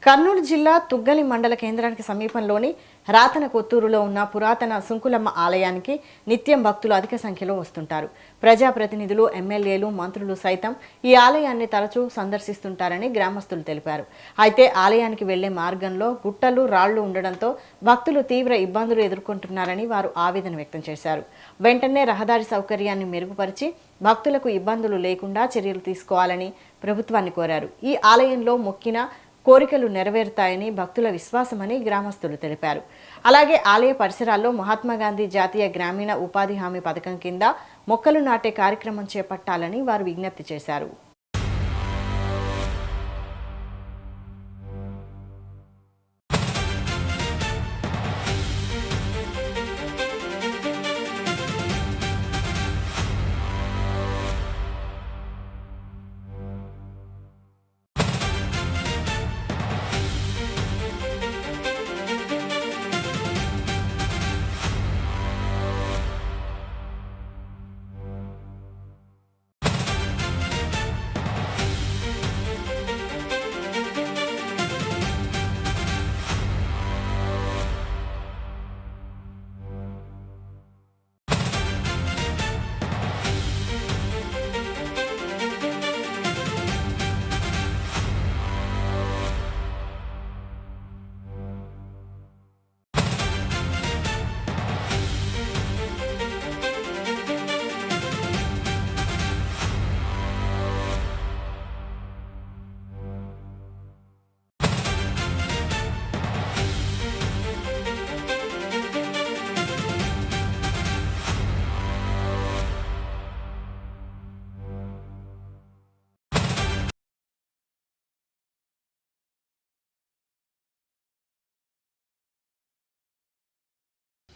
కర్నూలు జిల్లా తుగ్గలి మండల కేంద్రానికి సమీపంలోని రాతన కొత్తూరులో ఉన్న పురాతన సుంకులమ్మ ఆలయానికి నిత్యం భక్తులు అధిక సంఖ్యలో వస్తుంటారు. ప్రజాప్రతినిధులు, ఎమ్మెల్యేలు, మంత్రులు సైతం ఈ ఆలయాన్ని తరచూ సందర్శిస్తుంటారని గ్రామస్తులు తెలిపారు. అయితే ఆలయానికి వెళ్లే మార్గంలో గుట్టలు, రాళ్లు ఉండడంతో భక్తులు తీవ్ర ఇబ్బందులు ఎదుర్కొంటున్నారని వారు ఆవేదన వ్యక్తం చేశారు. వెంటనే రహదారి సౌకర్యాన్ని మెరుగుపరిచి భక్తులకు ఇబ్బందులు లేకుండా చర్యలు తీసుకోవాలని ప్రభుత్వాన్ని కోరారు. ఈ ఆలయంలో మొక్కిన కోరికలు నెరవేరుతాయని భక్తుల విశ్వాసమని గ్రామస్తులు తెలిపారు. అలాగే ఆలయ పరిసరాల్లో మహాత్మాగాంధీ జాతీయ గ్రామీణ ఉపాధి హామీ పథకం కింద మొక్కలు నాటే కార్యక్రమం చేపట్టాలని వారు విజ్ఞప్తి చేశారు.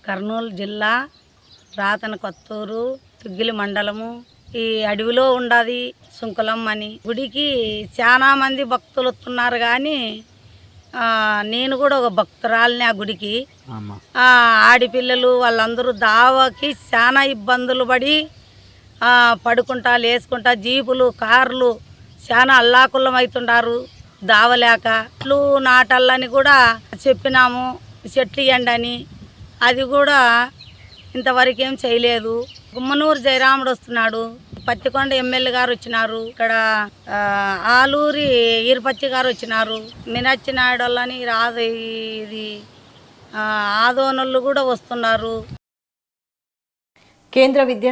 కర్నూలు జిల్లా రాతన కొత్తూరు తుగ్గిలి మండలము. ఈ అడవిలో ఉండది సుంకులమ్మ అని. గుడికి చాలా మంది భక్తులు వస్తున్నారు, కానీ నేను కూడా ఒక భక్తురాలిని. ఆ గుడికి ఆడిపిల్లలు వాళ్ళందరూ దావకి చాలా ఇబ్బందులు పడి పడుకుంటా లేసుకుంటా జీపులు, కార్లు చాలా అల్లాకుల్లం అవుతుంటారు దావలేక. చెట్లు నాటాలని కూడా చెప్పినాము, చెట్లు ఇవ్వండి అని. అది కూడా ఇంతవరకు ఏం చేయలేదు. గుమ్మనూరు జయరాముడు వస్తున్నాడు, పత్తికొండ ఎమ్మెల్యే గారు వచ్చినారు, ఇక్కడ ఆలూరి ఈరపచ్చి గారు వచ్చినారు, మీనాక్షి నాయుడు వాళ్ళని ఇది ఆదోనోళ్ళు కూడా వస్తున్నారు. కేంద్ర విద్యా